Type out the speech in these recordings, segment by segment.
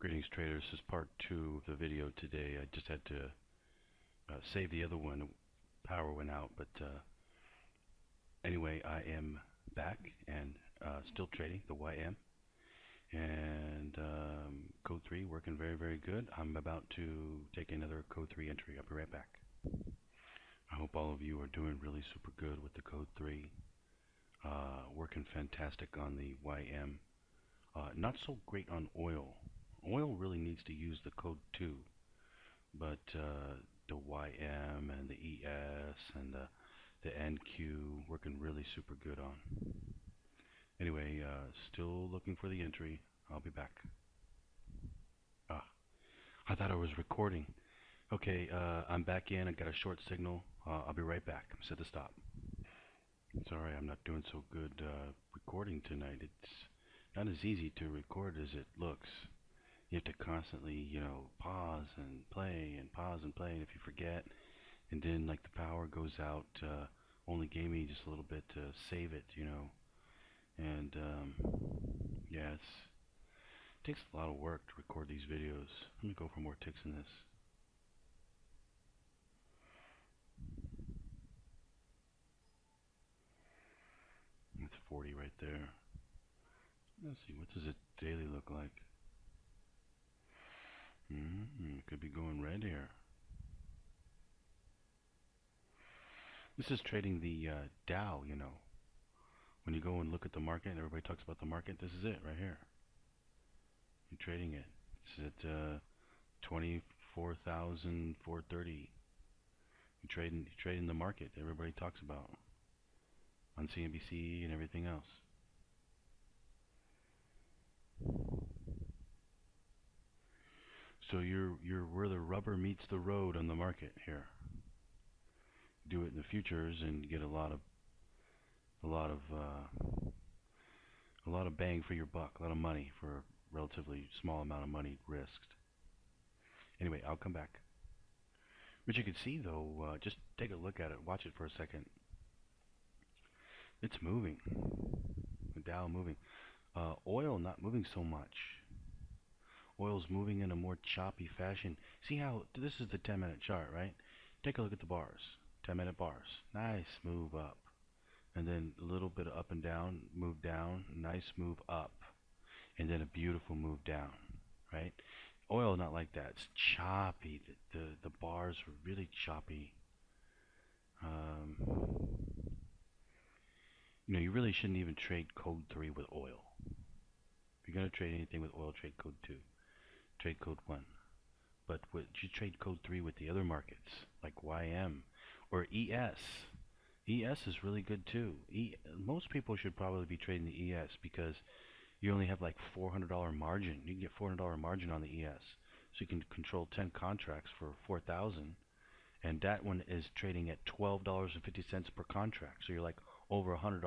Greetings traders, this is part 2 of the video today. I just had to save the other one. Power went out, but anyway, I am back and still trading the YM, and code 3 working very good. I'm about to take another code 3 entry. I'll be right back. I hope all of you are doing really super good with the code 3. Working fantastic on the YM. Not so great on oil. Oil really needs to use the code 2, but the YM and the ES and the NQ working really super good on. Anyway, still looking for the entry. I'll be back. I thought I was recording. Okay, I'm back in. I got a short signal. I'll be right back. Set the stop. Sorry, I'm not doing so good recording tonight. It's not as easy to record as it looks. You have to constantly, pause and play and pause and play, and if you forget, and then like the power goes out, only gave me just a little bit to save it, and yeah, it takes a lot of work to record these videos. Let me go for more ticks in this. It's 40 right there. Let's see, what does it daily look like? Could be going red here. This is trading the Dow, When you go and look at the market and everybody talks about the market, this is it right here. You're trading it. It's at 24,430. You're trading the market everybody talks about on CNBC and everything else. So you're where the rubber meets the road on the market here. Do it in the futures and get a lot of bang for your buck, a lot of money for a relatively small amount of money risked. Anyway, I'll come back. But you can see though, just take a look at it, watch it for a second. It's moving. The Dow moving. Oil not moving so much. Oil's moving in a more choppy fashion. See how this is the 10-minute chart, right? Take a look at the bars. 10-minute bars. Nice move up. And then a little bit of up and down, move down, nice move up. And then a beautiful move down, right? Oil not like that. It's choppy. The bars are really choppy. You really shouldn't even trade code 3 with oil. If you're going to trade anything with oil, trade code 2. Trade code 1. But you trade code 3 with the other markets, like YM or ES. ES is really good too. Most people should probably be trading the ES because you only have like $400 margin. You can get $400 margin on the ES. So you can control 10 contracts for $4,000. And that one is trading at $12.50 per contract. So you're like over $100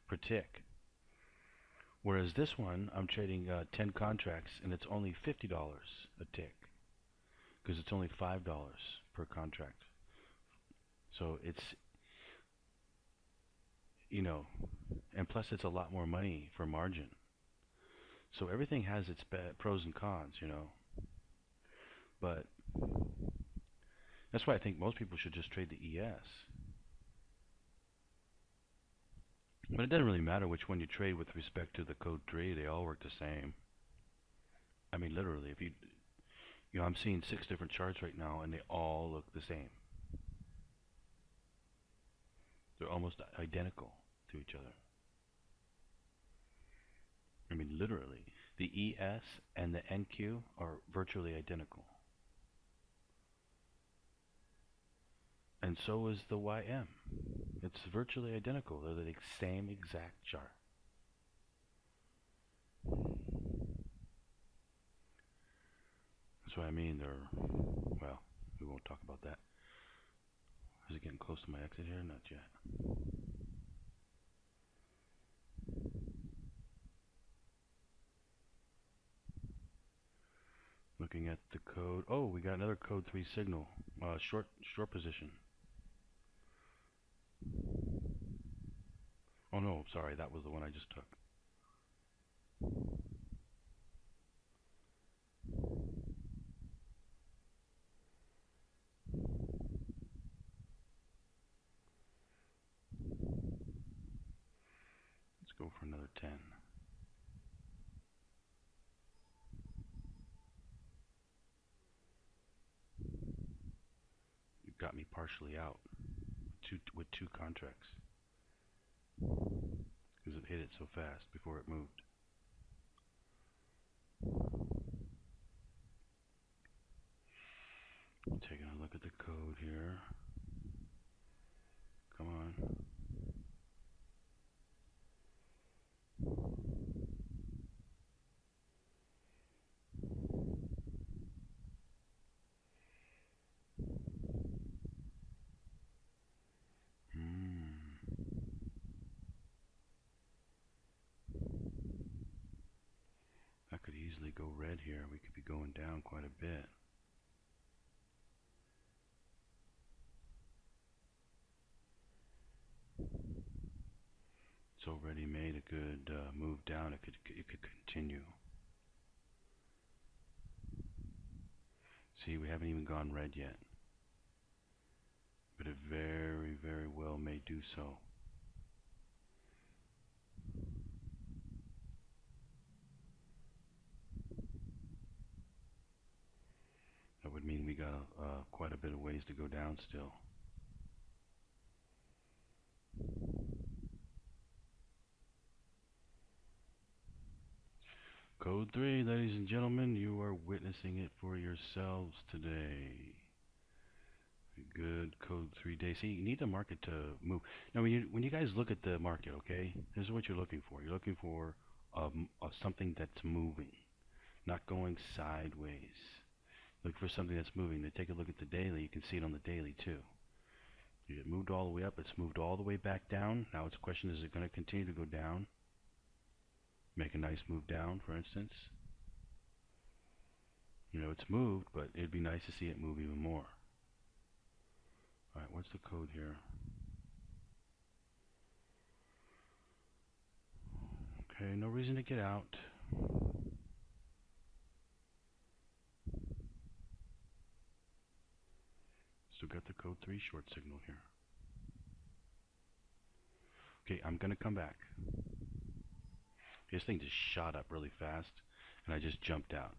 per tick. Whereas this one, I'm trading 10 contracts and it's only $50 a tick because it's only $5 per contract. So it's, and plus it's a lot more money for margin. So everything has its pros and cons, But that's why I think most people should just trade the ES. But it doesn't really matter which one you trade with respect to the code 3. They all work the same. I mean, literally, if I'm seeing 6 different charts right now, and they all look the same. They're almost identical to each other. I mean, literally, the ES and the NQ are virtually identical. And so is the YM. It's virtually identical. They're the same exact chart. That's what I mean. Well, we won't talk about that. Is it getting close to my exit here? Not yet. Looking at the code. Oh, we got another code 3 signal. Short position. Oh no, sorry, that was the one I just took. Go for another 10. You got me partially out with two contracts because it hit it so fast before it moved. Taking a look at the code here. Come on. That could easily go red here. We could be going down quite a bit. It's already made a good move down. It could continue. See, we haven't even gone red yet, but it very, very well may do so. That would mean we got quite a bit of ways to go down still. Code 3, ladies and gentlemen, you are witnessing it for yourselves today. Good code 3 day. See, you need the market to move. Now, when you guys look at the market, okay, this is what you're looking for. You're looking for something that's moving, not going sideways. Look for something that's moving. Then take a look at the daily. You can see it on the daily too. It moved all the way up. It's moved all the way back down. Now it's a question: is it going to continue to go down? Make a nice move down, for instance. You know, it's moved, but it'd be nice to see it move even more. Alright, what's the code here? Okay, no reason to get out. Still got the code 3 short signal here. Okay, I'm going to come back. This thing just shot up really fast, and I just jumped out.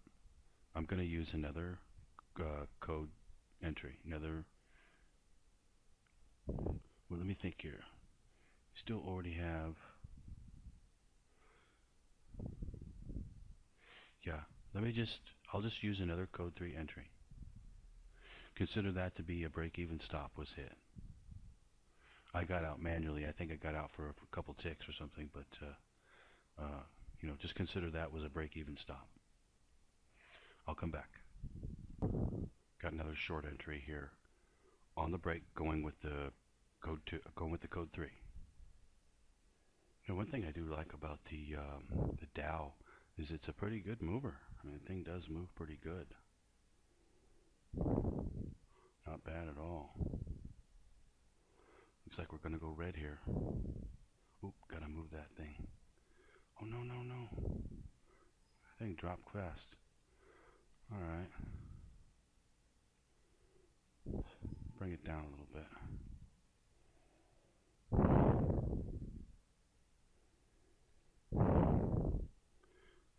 I'm going to use another code entry. Well, let me think here. Still already have... Yeah, I'll just use another code 3 entry. Consider that to be a break-even stop was hit. I got out manually. I think I got out for a couple ticks or something, but you know, just consider that was a break-even stop. I'll come back. Got another short entry here on the break, going with the code 3. Now, one thing I do like about the Dow is it's a pretty good mover. I mean, the thing does move pretty good. Not bad at all. Looks like we're going to go red here. Oop, gotta move that thing. Oh, no. That thing dropped fast. Alright. Bring it down a little bit.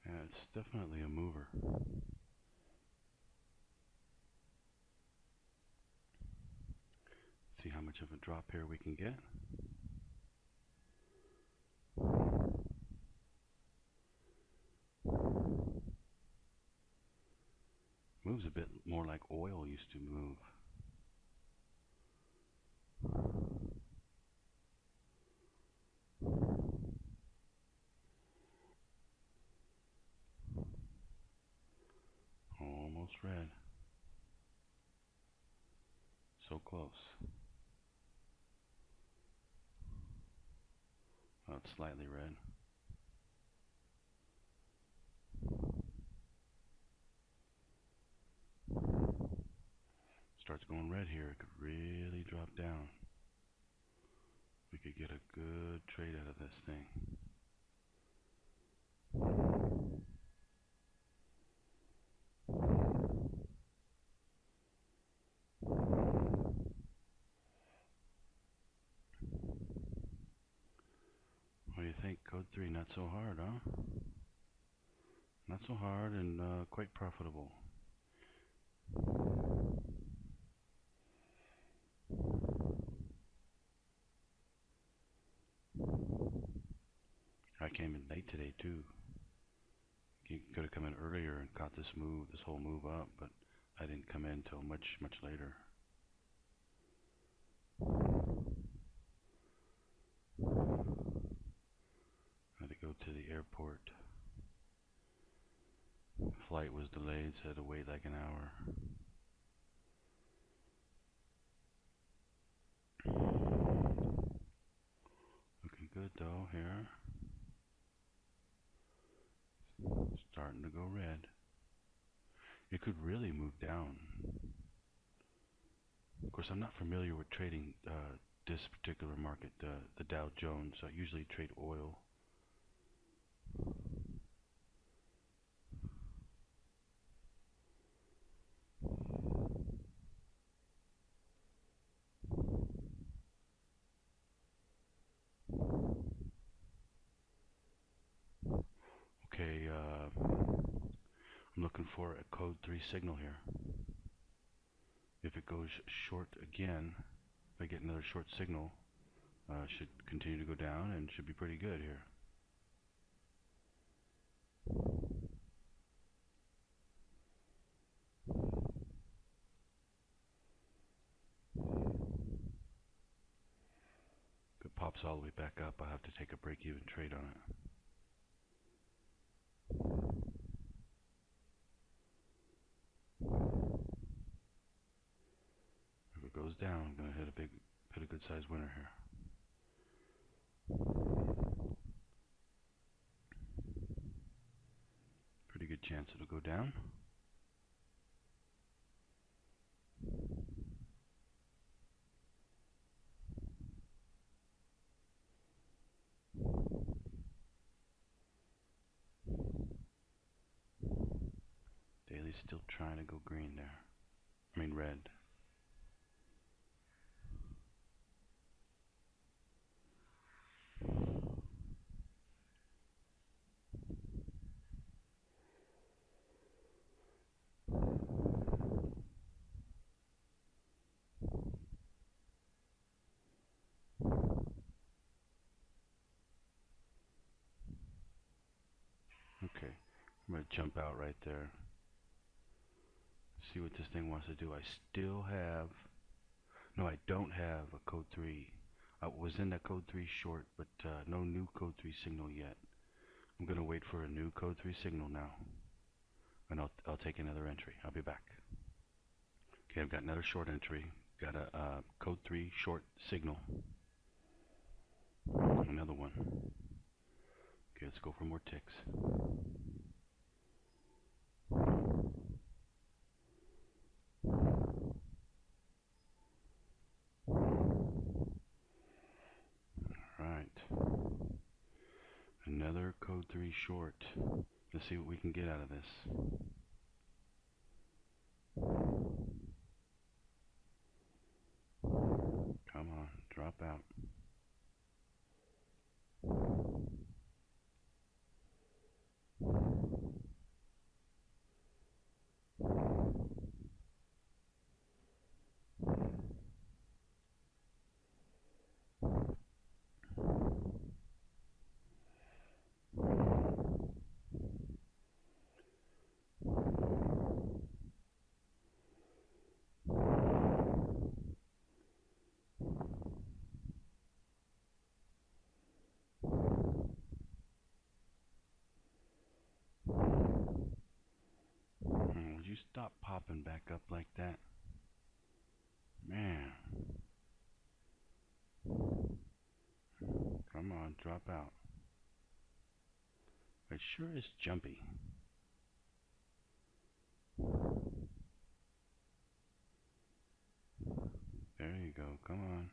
Yeah, it's definitely a mover. See how much of a drop here we can get. Moves a bit more like oil used to move. Almost red. So close. Oh, it's slightly red. Starts going red here, it could really drop down. We could get a good trade out of this thing. What do you think, code 3? Not so hard, huh? Not so hard and quite profitable. I came in late today too. You could have come in earlier and caught this whole move up, but I didn't come in until much later. I had to go to the airport. Flight was delayed, so I had to wait like an hour. Looking good though here. Starting to go red. It could really move down. Of course, I'm not familiar with trading this particular market, the Dow Jones. I usually trade oil. Okay, I'm looking for a code 3 signal here. If it goes short again, if I get another short signal, should continue to go down and should be pretty good here. If it pops all the way back up, I'll have to take a break-even trade on it. If it goes down, I'm going to hit a good sized winner here. Pretty good chance it'll go down. Daily's still trying to go green there. I mean red. Okay, I'm going to jump out right there. See what this thing wants to do. I still have, no, I don't have a code 3. I was in that code 3 short, but no new code 3 signal yet. I'm going to wait for a new code 3 signal now, and I'll take another entry. I'll be back. Okay, I've got another short entry. Got a code 3 short signal. Another one. Okay, let's go for more ticks. Alright. Another code 3 short. Let's see what we can get out of this. Come on, drop out. Would you stop popping back up like that? Man. Come on, drop out. It sure is jumpy. There you go, come on.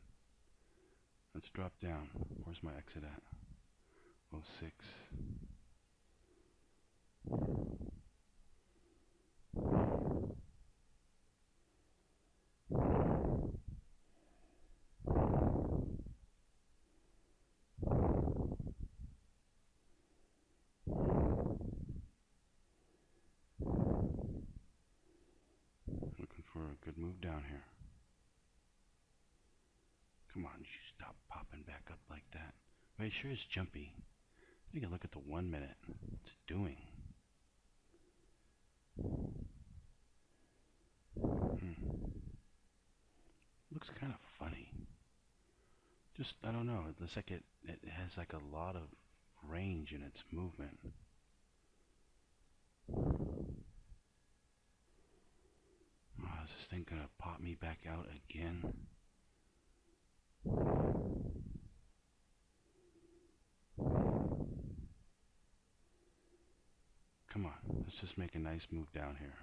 Let's drop down. Where's my exit at? 06. down here. Come on, you stop popping back up like that. But it sure is jumpy. Take a look at the 1 minute. What's it doing? Looks kind of funny. Just, I don't know. It looks like it has like a lot of range in its movement. Oh, is this thing gonna pop me back out again? Come on, let's just make a nice move down here.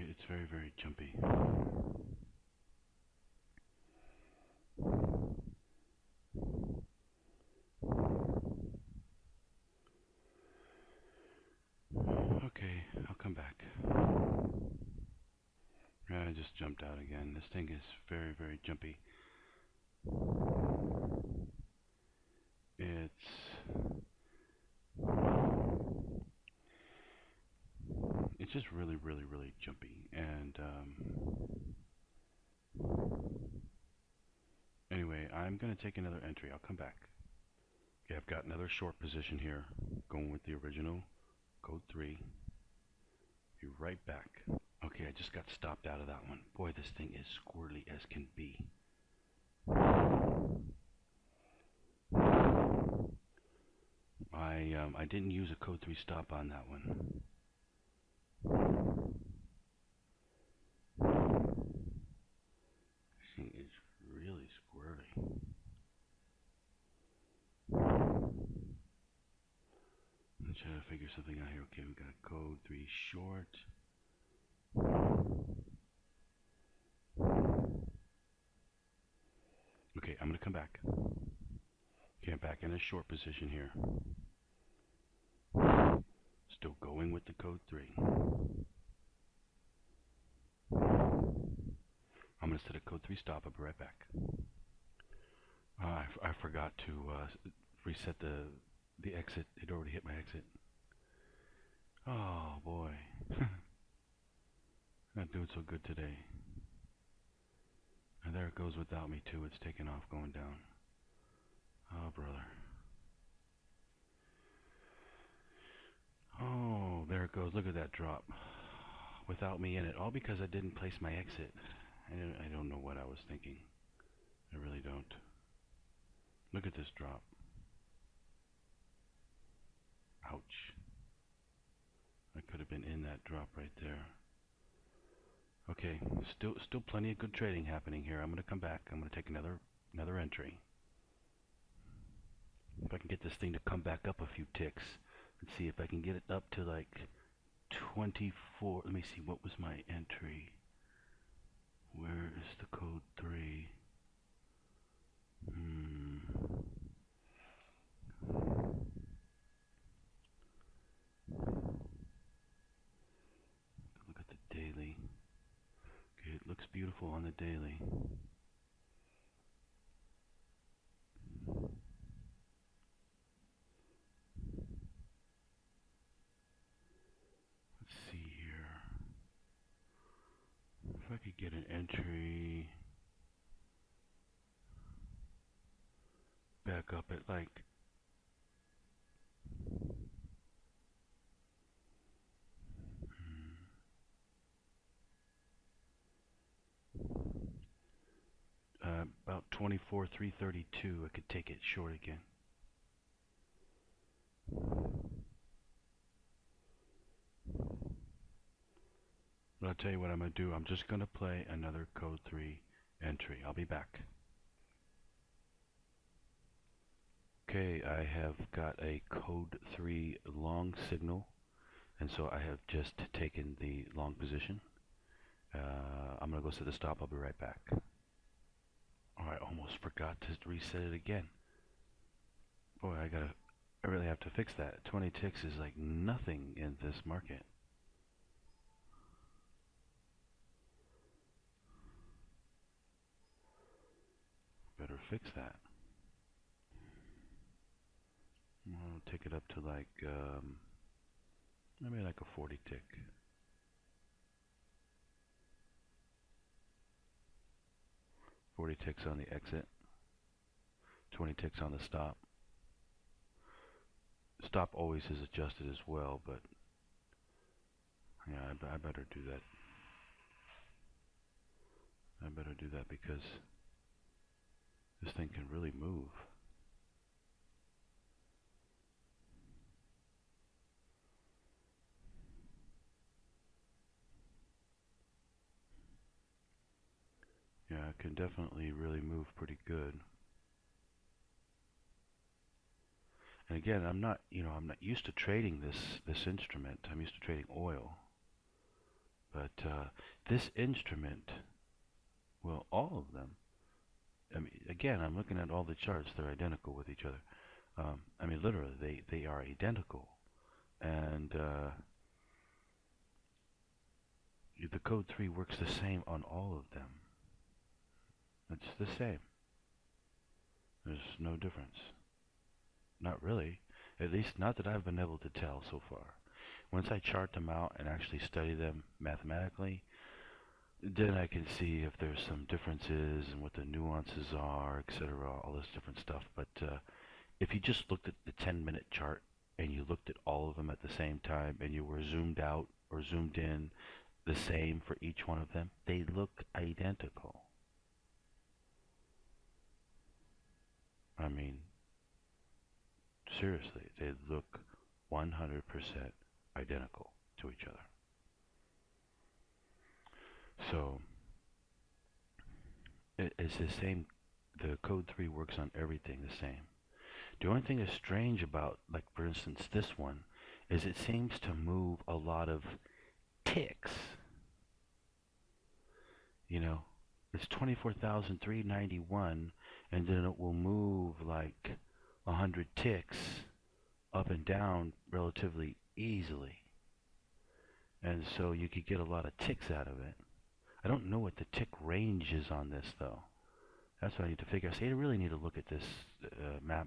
It's very, very jumpy. Okay, I'll come back. I just jumped out again. This thing is very, very jumpy. It's just really, really, really jumpy. And anyway, I'm going to take another entry. I'll come back. Okay, I've got another short position here, going with the original code 3. Be right back. Okay, I just got stopped out of that one. Boy, this thing is squirrely as can be. I didn't use a code 3 stop on that one. This thing is really squirrely. Let's try to figure something out here. Okay, we got a code 3 short. Okay, I'm going to come back. Okay, I'm back in a short position here. Still going with the code 3. I'm going to set a code 3 stop. I'll be right back. I forgot to reset the exit. It already hit my exit. Oh boy. Not doing so good today. And there it goes without me too. It's taking off going down. Oh brother. Oh, there it goes. Look at that drop. Without me in it. All because I didn't place my exit. I don't know what I was thinking. I really don't. Look at this drop. Ouch. I could have been in that drop right there. Okay, still plenty of good trading happening here. I'm going to come back. I'm going to take another entry. If I can get this thing to come back up a few ticks. Let's see if I can get it up to like 24. Let me see, what was my entry? Where is the code 3? Look at the daily. Okay, it looks beautiful on the daily. Let's see here. If I could get an entry back up at like about 24,332, I could take it short again. But I'll tell you what I'm going to do. I'm just going to play another code 3 entry. I'll be back. Okay, I have got a code 3 long signal, and so I have just taken the long position. I'm going to go set the stop. I'll be right back. Oh, I almost forgot to reset it again. Boy, I really have to fix that. 20 ticks is like nothing in this market. Better fix that. take it up to like maybe like a 40 tick. 40 ticks on the exit, 20 ticks on the stop. Stop always is adjusted as well, but yeah, I better do that. I better do that because this thing can really move. Yeah, it can definitely really move pretty good. And again, I'm not used to trading this instrument. I'm used to trading oil. But this instrument, well, all of them. I mean, again, I'm looking at all the charts. They're identical with each other. I mean, literally, they are identical. And the code 3 works the same on all of them. It's the same. There's no difference. Not really. At least not that I've been able to tell so far. Once I chart them out and actually study them mathematically, then I can see if there's some differences and what the nuances are, etc., all this different stuff. But if you just looked at the 10-minute chart and you looked at all of them at the same time and you were zoomed out or zoomed in the same for each one of them, they look identical. I mean, seriously, they look 100% identical to each other. So it's the same. The code 3 works on everything the same. The only thing that's strange about, like for instance, this one, is it seems to move a lot of ticks. You know, it's 24,391, and then it will move like 100 ticks up and down relatively easily. And so you could get a lot of ticks out of it. I don't know what the tick range is on this though. That's what I need to figure out. See, I really need to look at this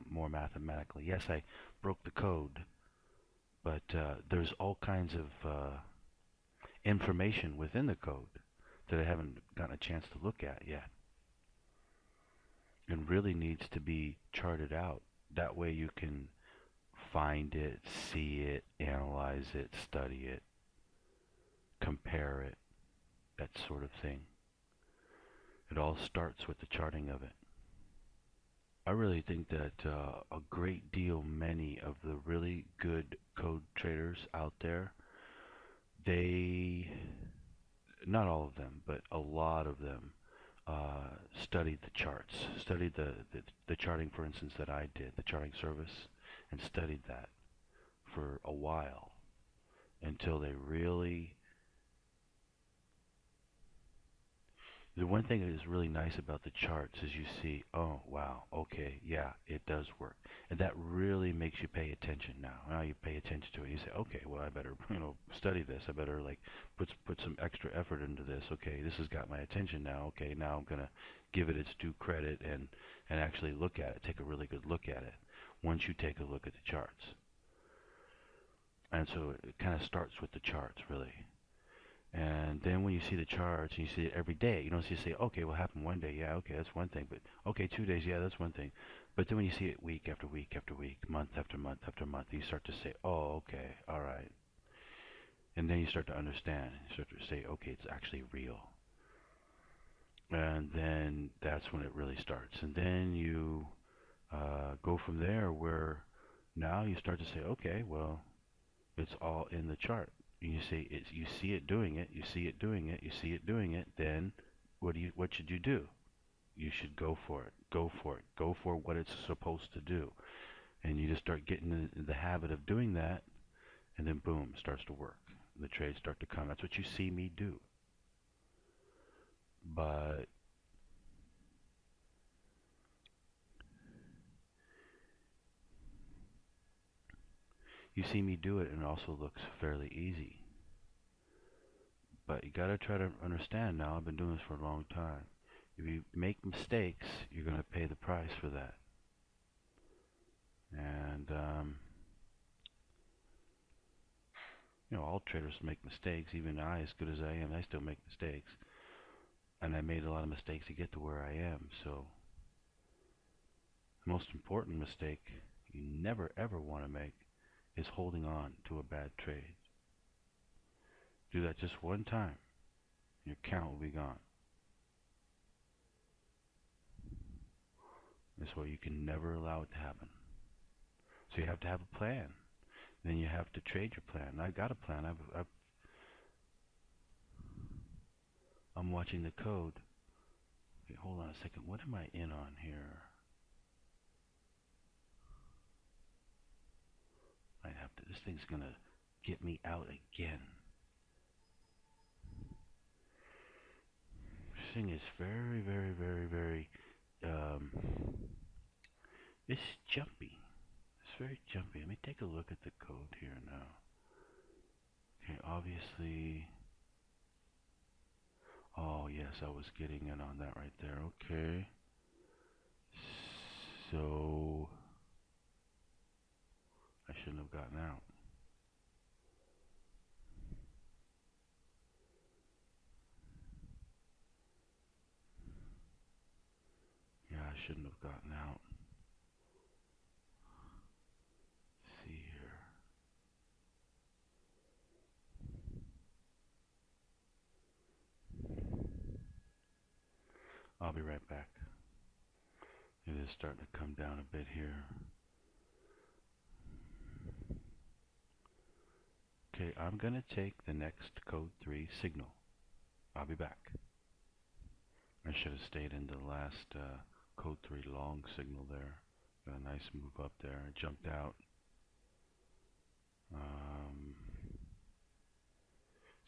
more mathematically. Yes, I broke the code, but there's all kinds of information within the code that I haven't gotten a chance to look at yet. And really needs to be charted out. That way you can find it, see it, analyze it, study it, compare it, that sort of thing. It all starts with the charting of it. I really think that a great deal, many of the really good code traders out there, they, not all of them, but a lot of them, studied the charts, studied the charting, for instance, that I did, the charting service, and studied that for a while until they really. The one thing that is really nice about the charts is you see, oh wow, okay, yeah, it does work, and that really makes you pay attention now. Now you pay attention to it. You say, okay, well I better study this. I better like put some extra effort into this. Okay, this has got my attention now. Okay, now I'm gonna give it its due credit and actually look at it. Take a really good look at it. Once you take a look at the charts, and so it kind of starts with the charts really. And then when you see the charts and you see it every day, you don't just say, okay, what happened one day? Yeah, okay, that's one thing. But okay, 2 days, yeah, that's one thing. But then when you see it week after week after week, month after month after month, you start to say, oh, okay, all right. And then you start to understand. You start to say, okay, it's actually real. And then that's when it really starts. And then you go from there where now you start to say, okay, well, it's all in the chart. You say it's, you see it doing it, you see it doing it, you see it doing it, then what should you do? You should go for it. Go for it. Go for what it's supposed to do. And you just start getting in the habit of doing that, and then boom, it starts to work. The trades start to come. That's what you see me do. But you see me do it and it also looks fairly easy. But you gotta try to understand now, I've been doing this for a long time. If you make mistakes, you're gonna pay the price for that. And All traders make mistakes. Even I, as good as I am, I still make mistakes. And I made a lot of mistakes to get to where I am. So the most important mistake you never ever want to make is holding on to a bad trade. Do that just one time, your account will be gone. This way you can never allow it to happen. So you have to have a plan. Then you have to trade your plan. I got a plan. I'm watching the code. Okay, hold on a second. What am I in on here? I have to. This thing's gonna get me out again. This thing is very, very, very, very. Um, it's jumpy. It's very jumpy. Let me take a look at the code here now. Okay, obviously. Oh yes, I was getting in on that right there. Okay. So I shouldn't have gotten out. Yeah, I shouldn't have gotten out. Let's see here. I'll be right back. It is starting to come down a bit here. Okay, I'm going to take the next code 3 signal. I'll be back. I should have stayed in the last code 3 long signal there. Got a nice move up there. I jumped out.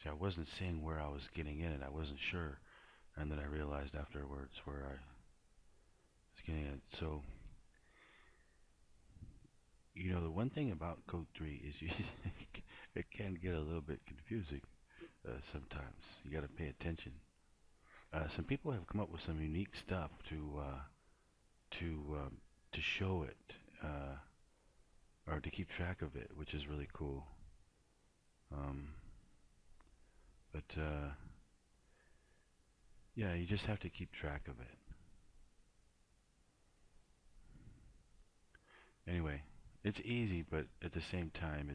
See, I wasn't seeing where I was getting in it. I wasn't sure. And then I realized afterwards where I was getting it. So, the one thing about code 3 is it can get a little bit confusing sometimes. You got to pay attention. Some people have come up with some unique stuff to show it or to keep track of it, which is really cool. But yeah, you just have to keep track of it. Anyway, it's easy, but at the same time,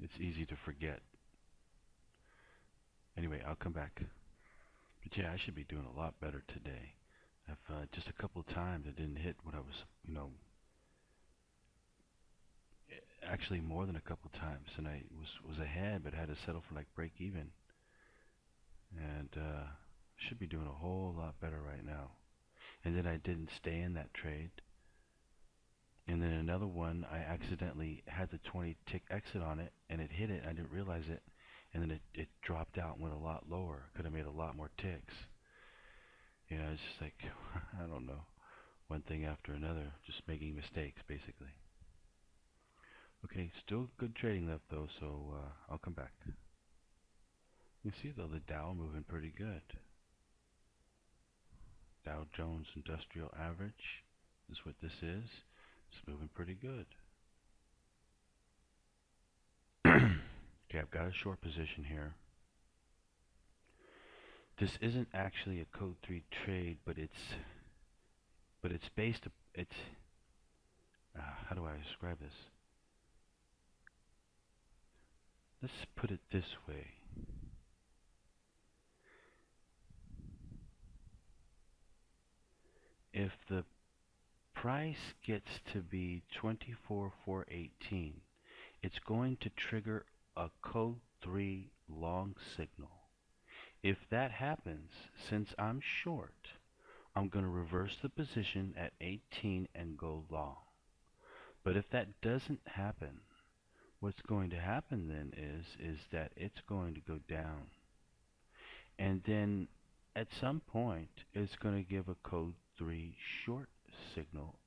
it's easy to forget. Anyway, I'll come back. But yeah, I should be doing a lot better today. I've just a couple of times I didn't hit what I was, actually more than a couple of times, and I was ahead, but had to settle for like break even. And should be doing a whole lot better right now. And then I didn't stay in that trade. And then another one, I accidentally had the 20 tick exit on it, and it hit it. I didn't realize it, and then it dropped out and went a lot lower. Could have made a lot more ticks. It's just like I don't know, one thing after another, just making mistakes basically. Okay, still good trading left though, so I'll come back. You see though the Dow moving pretty good. Dow Jones Industrial Average is what this is. It's moving pretty good. Okay, I've got a short position here. This isn't actually a code 3 trade, but it's based. It's how do I describe this? Let's put it this way. If the price gets to be 24,418, it's going to trigger a code 3 long signal. If that happens, since I'm short, I'm going to reverse the position at 18 and go long. But if that doesn't happen, what's going to happen then is that it's going to go down. And then at some point, it's going to give a code 3 short signal,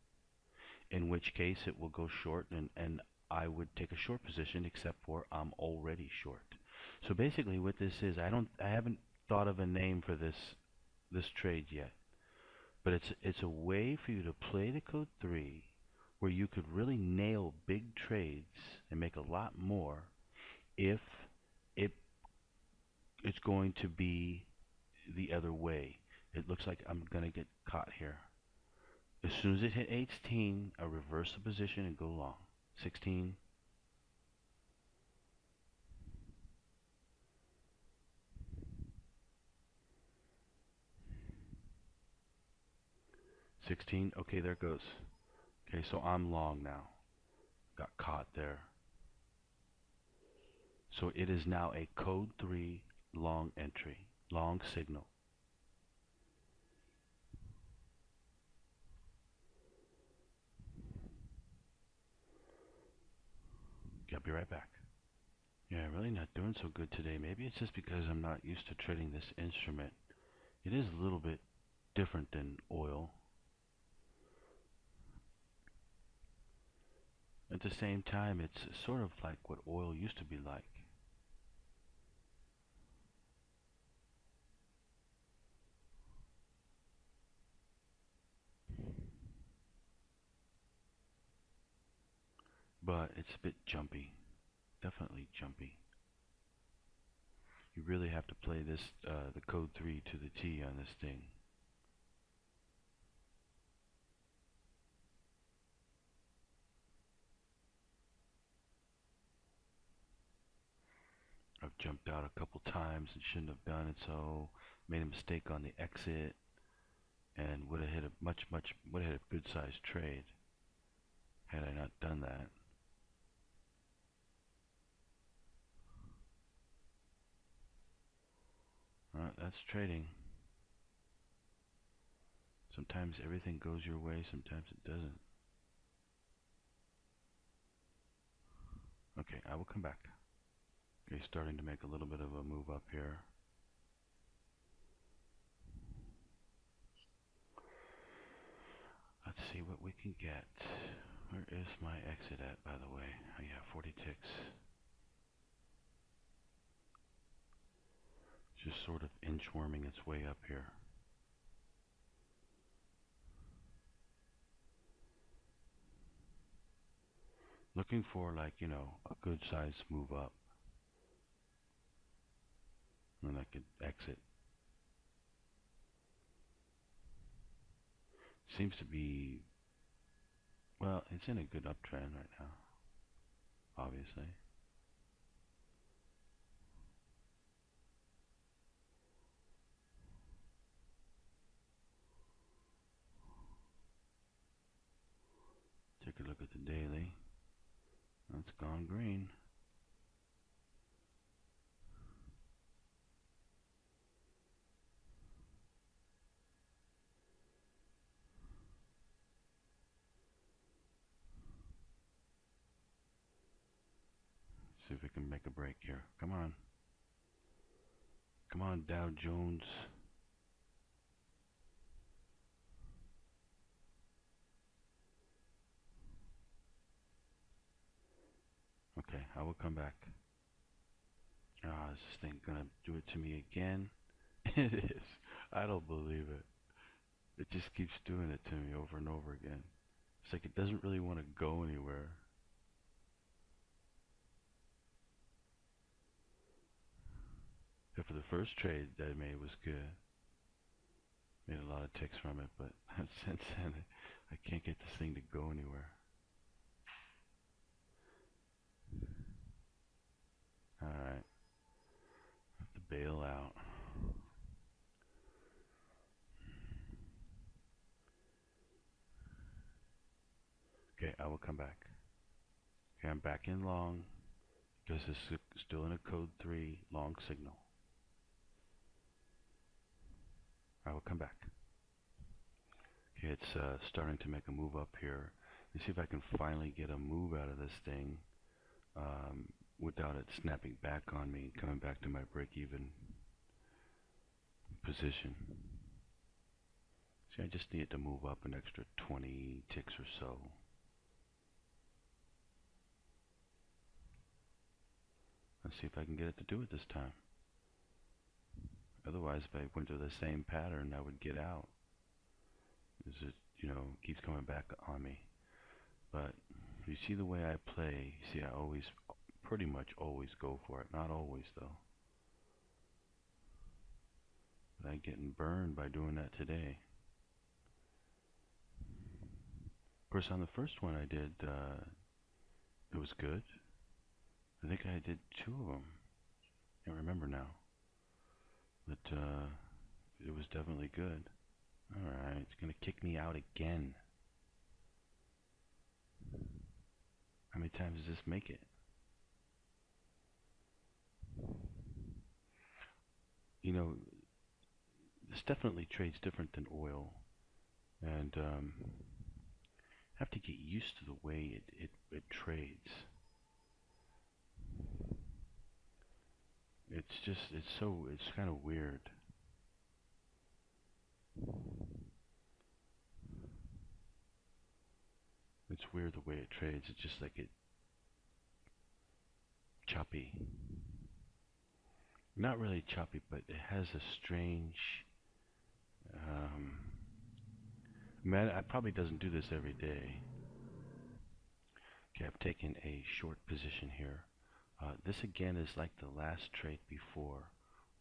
in which case it will go short, and I would take a short position, except for I'm already short. So basically what this is, I haven't thought of a name for this trade yet, but it's a way for you to play the code 3 where you could really nail big trades and make a lot more if it it's going to be the other way. It looks like I'm going to get caught here. As soon as it hit 18, I reverse the position and go long. 16. 16. Okay, there it goes. Okay, so I'm long now. Got caught there. So it is now a code 3 long entry, long signal. Okay, I'll be right back. Yeah, really not doing so good today. Maybe it's just because I'm not used to trading this instrument. It is a little bit different than oil. At the same time, it's sort of like what oil used to be like. But it's a bit jumpy. Definitely jumpy. You really have to play this, the code 3 to the T on this thing. I've jumped out a couple times and shouldn't have done it, so made a mistake on the exit and would have hit a would have hit a good sized trade had I not done that. Alright, that's trading. Sometimes everything goes your way, sometimes it doesn't. Okay, I will come back. Okay, starting to make a little bit of a move up here. Let's see what we can get. Where is my exit at, by the way? Oh yeah, 40 ticks. Just sort of inchworming its way up here. Looking for, like, you know, a good size move up. And I could exit. Seems to be, well, it's in a good uptrend right now, obviously. Take a look at the daily. That's gone green. See if we can make a break here. Come on. Come on, Dow Jones. Okay, I will come back. Ah, is this thing gonna do it to me again? It is. I don't believe it. It just keeps doing it to me over and over again. It's like it doesn't really want to go anywhere. Except for the first trade that I made was good. Made a lot of ticks from it, but since then I can't get this thing to go anywhere. Alright. Have to bail out. Okay, I will come back. Okay, I'm back in long because this is still in a code 3 long signal. I will come back. Okay, it's starting to make a move up here. Let's see if I can finally get a move out of this thing without it snapping back on me, coming back to my break-even position. See, I just need it to move up an extra 20 ticks or so. Let's see if I can get it to do it this time. Otherwise, if I went to the same pattern, I would get out. It, you know, keeps coming back on me. But you see the way I play, you see I always, pretty much always go for it. Not always though. But I'm getting burned by doing that today. Of course, on the first one I did, it was good. I think I did two of them. Can't remember now. But it was definitely good. Alright, it's going to kick me out again. How many times does this make it? You know, this definitely trades different than oil. And have to get used to the way it trades. It's kind of weird. It's weird the way it trades. It's just like choppy. Not really choppy, but it has a strange. Um, Man, it probably doesn't do this every day. Okay, I've taken a short position here. This again is like the last trade before,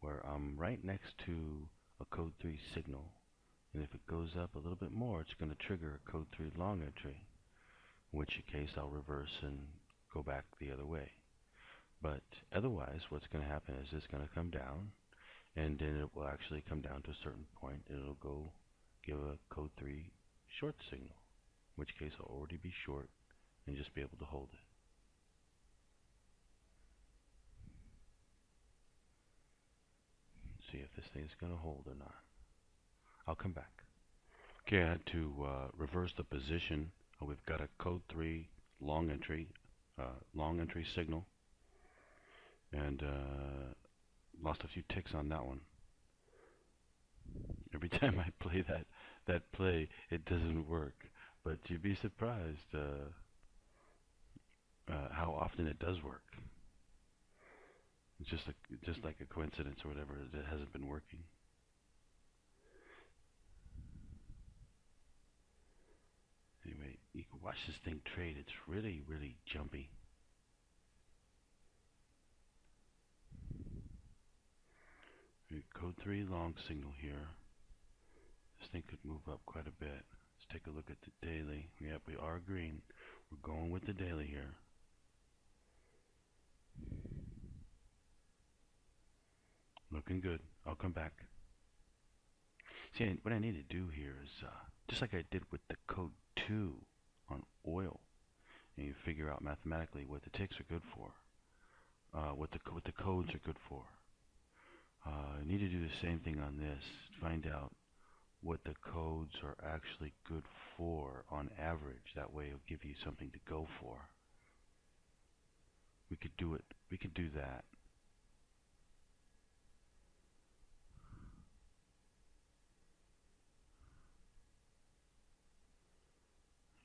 where I'm right next to a code 3 signal, and if it goes up a little bit more, it's going to trigger a code 3 long entry, in which case I'll reverse and go back the other way. But otherwise, what's going to happen is it's going to come down, and then it will actually come down to a certain point, and it'll go give a code 3 short signal, in which case I'll already be short and just be able to hold it. See if this thing is going to hold or not. I'll come back. Okay, I had to reverse the position. We've got a code 3 long entry signal, and lost a few ticks on that one. Every time I play that play, it doesn't work. But you'd be surprised how often it does work. It's just like a coincidence or whatever. It hasn't been working. Anyway, you can watch this thing trade. It's really, really jumpy. Code 3 long signal here. This thing could move up quite a bit. Let's take a look at the daily. Yep, we are green. We're going with the daily here. Looking good. I'll come back. See, what I need to do here is, just like I did with the code 2 on oil, and you figure out mathematically what the ticks are good for, what the codes are good for. I need to do the same thing on this. Find out what the codes are actually good for on average. That way it'll give you something to go for. We could do it. We could do that.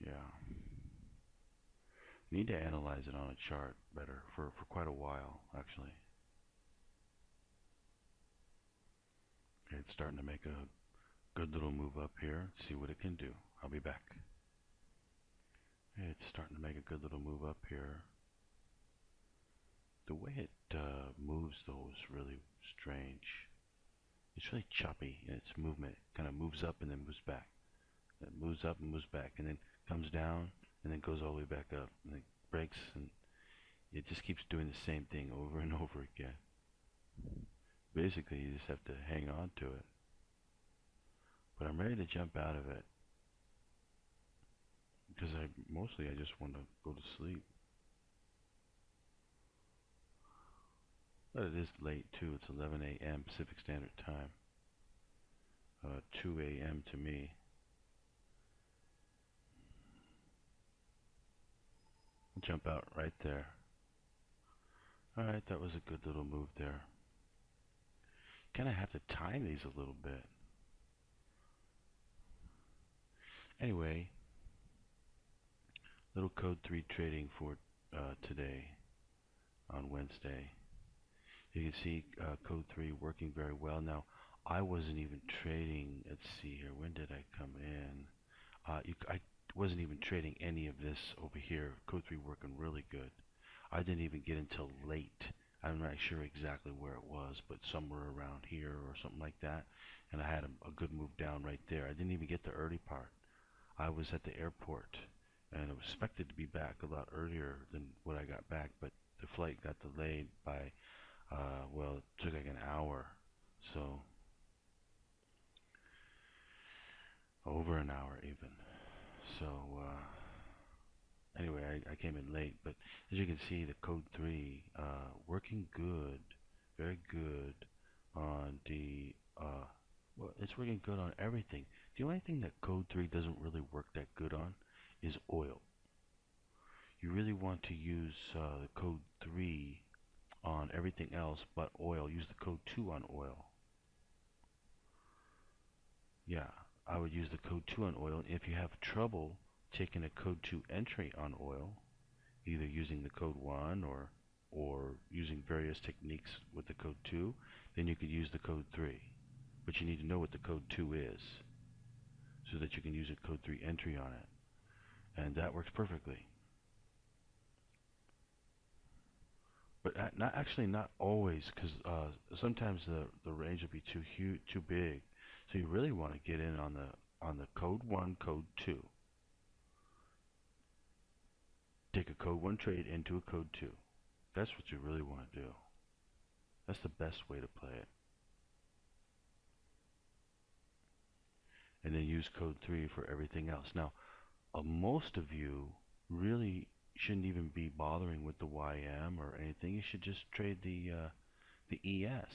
Yeah. Need to analyze it on a chart better for quite a while, actually. Okay, it's starting to make a good little move up here. See what it can do. I'll be back. Okay, it's starting to make a good little move up here. The way it moves, though, is really strange. It's really choppy in its movement. It kind of moves up and then moves back. It moves up and moves back, and then comes down, and then goes all the way back up, and then breaks, and it just keeps doing the same thing over and over again. Basically, you just have to hang on to it. But I'm ready to jump out of it, because I just want to go to sleep. But it is late too. It's 11 a.m. Pacific Standard Time. 2 a.m. to me. Jump out right there. Alright, that was a good little move there. Kind of have to time these a little bit. Anyway, little code 3 trading for today on Wednesday. You can see code 3 working very well. Now, I wasn't even trading. Let's see here. When did I come in? wasn't even trading any of this over here. Code 3 working really good. I didn't even get until late. I'm not sure exactly where it was, but somewhere around here or something like that. And I had a good move down right there. I didn't even get the early part. I was at the airport, and I was expected to be back a lot earlier than what I got back, but the flight got delayed by, well, it took like an hour. So, over an hour even. So, anyway, I came in late, but as you can see, the code 3 working good, very good on the, well, it's working good on everything. The only thing that code 3 doesn't really work that good on is oil. You really want to use the code 3 on everything else but oil. Use the code 2 on oil. Yeah, I would use the code 2 on oil. If you have trouble taking a code 2 entry on oil, either using the code 1 or using various techniques with the code 2, then you could use the code 3. But you need to know what the code 2 is so that you can use a code 3 entry on it. And that works perfectly. But not always, because sometimes the range will be too huge, too big. So you really want to get in on the code 1, code 2. Take a code 1 trade into a code 2. That's what you really want to do. That's the best way to play it. And then use code 3 for everything else. Now, most of you really shouldn't even be bothering with the YM or anything. You should just trade the ES.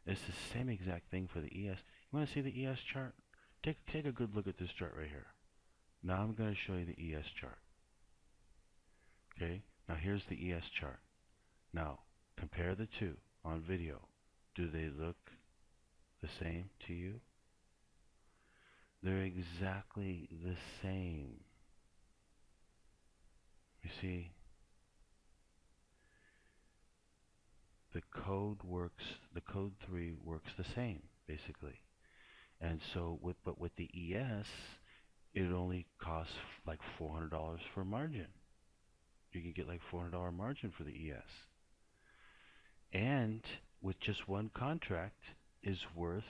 It's the same exact thing for the ES. You want to see the ES chart? Take a good look at this chart right here. Now I'm going to show you the ES chart. Okay, now here's the ES chart. Now compare the two on video. Do they look the same to you? They're exactly the same. You see, the code 3 works the same basically. And so but with the ES, it only costs like $400 for margin. You can get like $400 margin for the ES. And with just one contract is worth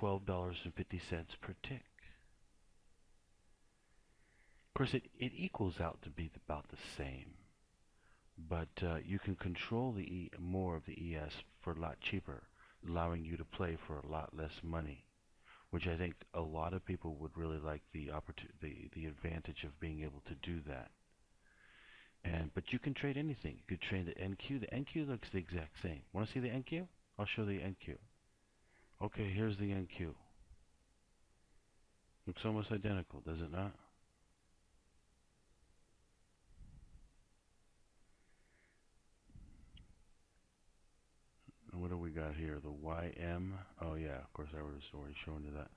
$12.50 per tick. Of course, it equals out to be about the same, but you can control more of the ES for a lot cheaper, allowing you to play for a lot less money, which I think a lot of people would really like the advantage of being able to do that. But you can trade anything. You could trade the NQ. The NQ looks the exact same. Want to see the NQ? I'll show the NQ. Okay, here's the NQ. Looks almost identical, does it not? And what do we got here? The YM. Oh yeah, of course I was already showing you that.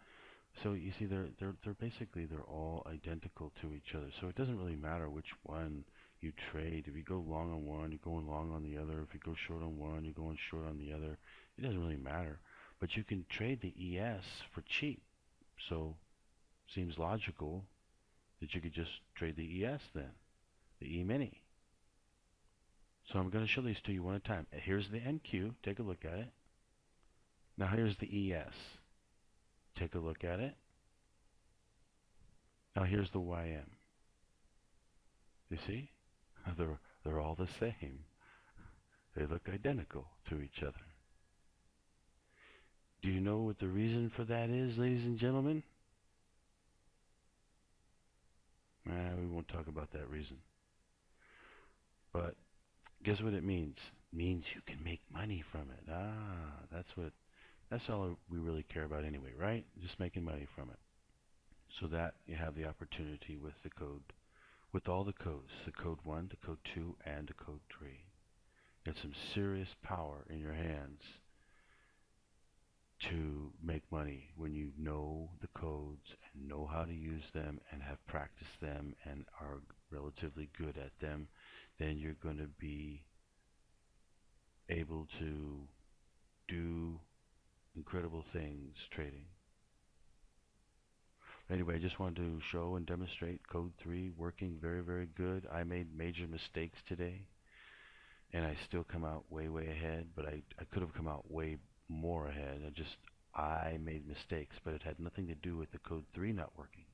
So you see, they're all identical to each other. So it doesn't really matter which one you trade. If you go long on one, you're going long on the other. If you go short on one, you're going short on the other. It doesn't really matter. But you can trade the ES for cheap. So seems logical that you could just trade the ES then, the E-mini. So I'm going to show these to you one at a time. Here's the NQ. Take a look at it. Now here's the ES. Take a look at it. Now here's the YM. You see? They're all the same. They look identical to each other. Do you know what the reason for that is, ladies and gentlemen? We won't talk about that reason. But guess what it means? It means you can make money from it. That's all we really care about anyway, right? Just making money from it. So that you have the opportunity with the code, with all the codes, the code 1, the code 2, and the code 3. Get some serious power in your hands to make money when you know the codes and know how to use them and have practiced them and are relatively good at them. Then you're going to be able to do incredible things trading. Anyway, I just wanted to show and demonstrate code 3 working very, very good. I made major mistakes today, and I still come out way, way ahead, but I could have come out way more ahead. I made mistakes, but it had nothing to do with the code 3 not working.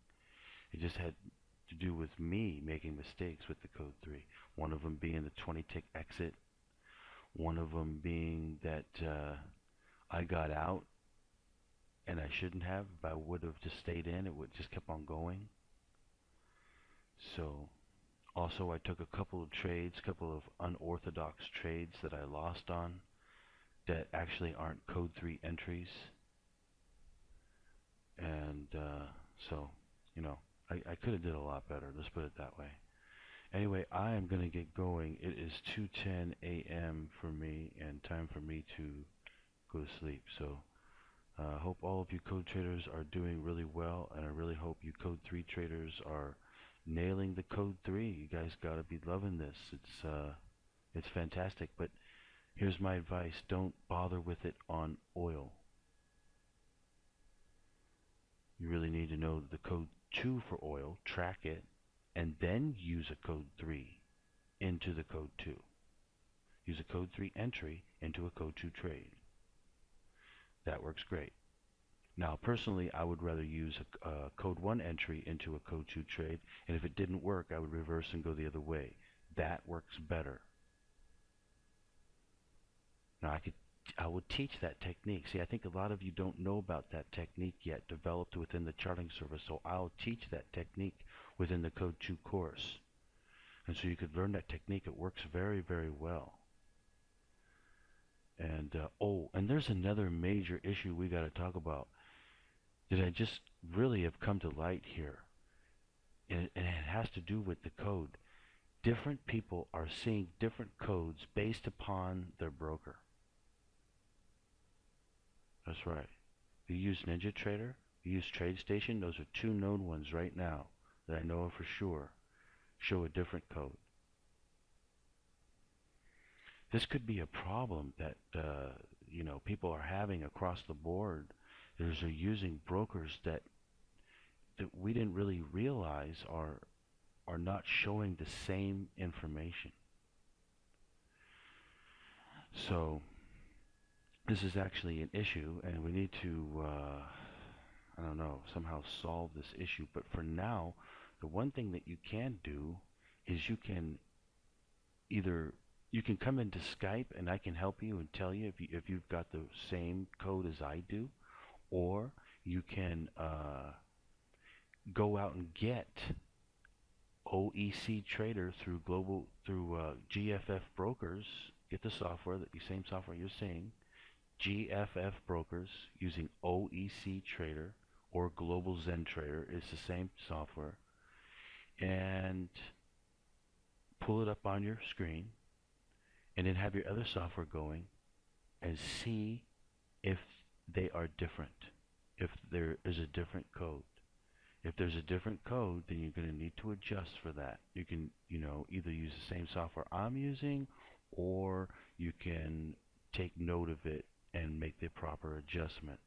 It just had to do with me making mistakes with the code 3. One of them being the 20 tick exit, one of them being that I got out and I shouldn't have. If I would have just stayed in, it would just kept on going. So also I took a couple of trades, couple of unorthodox trades that I lost on that actually aren't code 3 entries. And so, you know, I could have did a lot better, let's put it that way. Anyway, I am going to get going. It is 2:10 a.m. for me and time for me to go to sleep. So I hope all of you code traders are doing really well, and I really hope you code 3 traders are nailing the code 3. You guys got to be loving this. It's fantastic, but here's my advice. Don't bother with it on oil. You really need to know the code 2 for oil, track it, and then use a code 3 into the code 2. Use a code 3 entry into a code 2 trade. That works great. Now, personally, I would rather use a code 1 entry into a code 2 trade, and if it didn't work, I would reverse and go the other way. That works better. Now, I will teach that technique. See, I think a lot of you don't know about that technique yet, developed within the charting service, so I'll teach that technique within the code 2 course. And so you could learn that technique. It works very, very well. And and there's another major issue we got to talk about that I just really have come to light here, and it has to do with the code. Different people are seeing different codes based upon their broker. That's right. You use NinjaTrader, you use TradeStation. Those are two known ones right now that I know of for sure. Show a different code. This could be a problem that people are having across the board. There's using brokers that we didn't really realize are not showing the same information. So this is actually an issue, and we need to I don't know, somehow solve this issue. But for now, the one thing that you can do is you can come into Skype and I can help you and tell you if you've got the same code as I do, or you can go out and get OEC Trader through GFF Brokers. Get the software, the same software you're seeing, GFF Brokers using OEC Trader or Global Zen Trader is the same software, and pull it up on your screen, and then have your other software going and see if they are different, if there is a different code. If there's a different code, then you're going to need to adjust for that. You can, either use the same software I'm using, or you can take note of it and make the proper adjustment.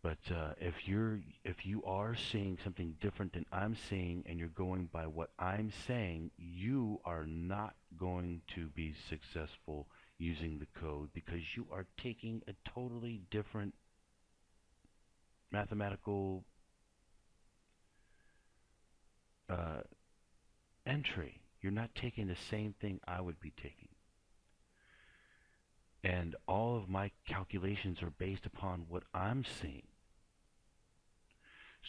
But if you are seeing something different than I'm seeing, and you're going by what I'm saying, you are not going to be successful using the code, because you are taking a totally different mathematical entry. You're not taking the same thing I would be taking. And all of my calculations are based upon what I'm seeing.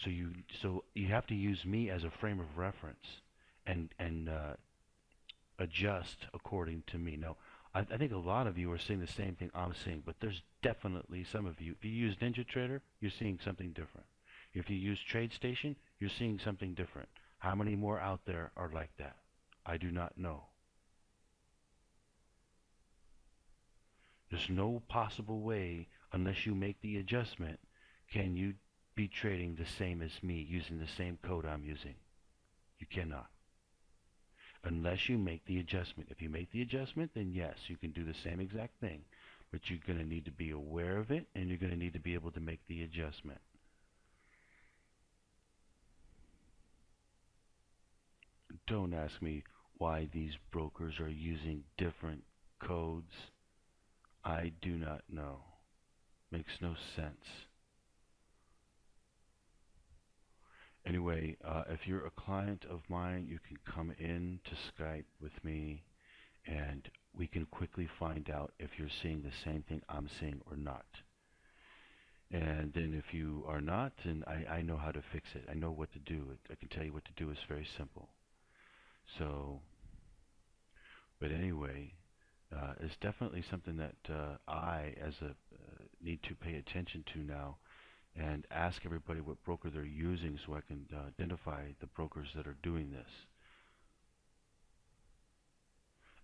So you have to use me as a frame of reference and adjust according to me. Now, I think a lot of you are seeing the same thing I'm seeing, but there's definitely some of you. If you use NinjaTrader, you're seeing something different. If you use TradeStation, you're seeing something different. How many more out there are like that? I do not know. There's no possible way, unless you make the adjustment, can you be trading the same as me using the same code I'm using. You cannot. Unless you make the adjustment. If you make the adjustment, then yes, you can do the same exact thing. But you're going to need to be aware of it, and you're going to need to be able to make the adjustment. don't ask me why these brokers are using different codes. I do not know. Makes no sense. Anyway, if you're a client of mine, you can come in to Skype with me and we can quickly find out if you're seeing the same thing I'm seeing or not. And then if you are not, then I know how to fix it. I know what to do. I can tell you what to do. It's very simple. So, but anyway, it's definitely something that I, as a, need to pay attention to now and ask everybody what broker they're using so I can identify the brokers that are doing this.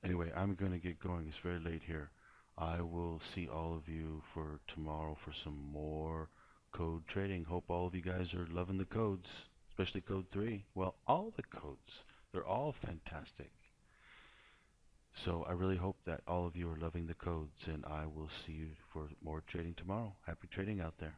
Anyway, I'm going to get going. It's very late here. I will see all of you for tomorrow for some more code trading. Hope all of you guys are loving the codes, especially code 3. Well, all the codes. They're all fantastic. So I really hope that all of you are loving the codes, and I will see you for more trading tomorrow. Happy trading out there.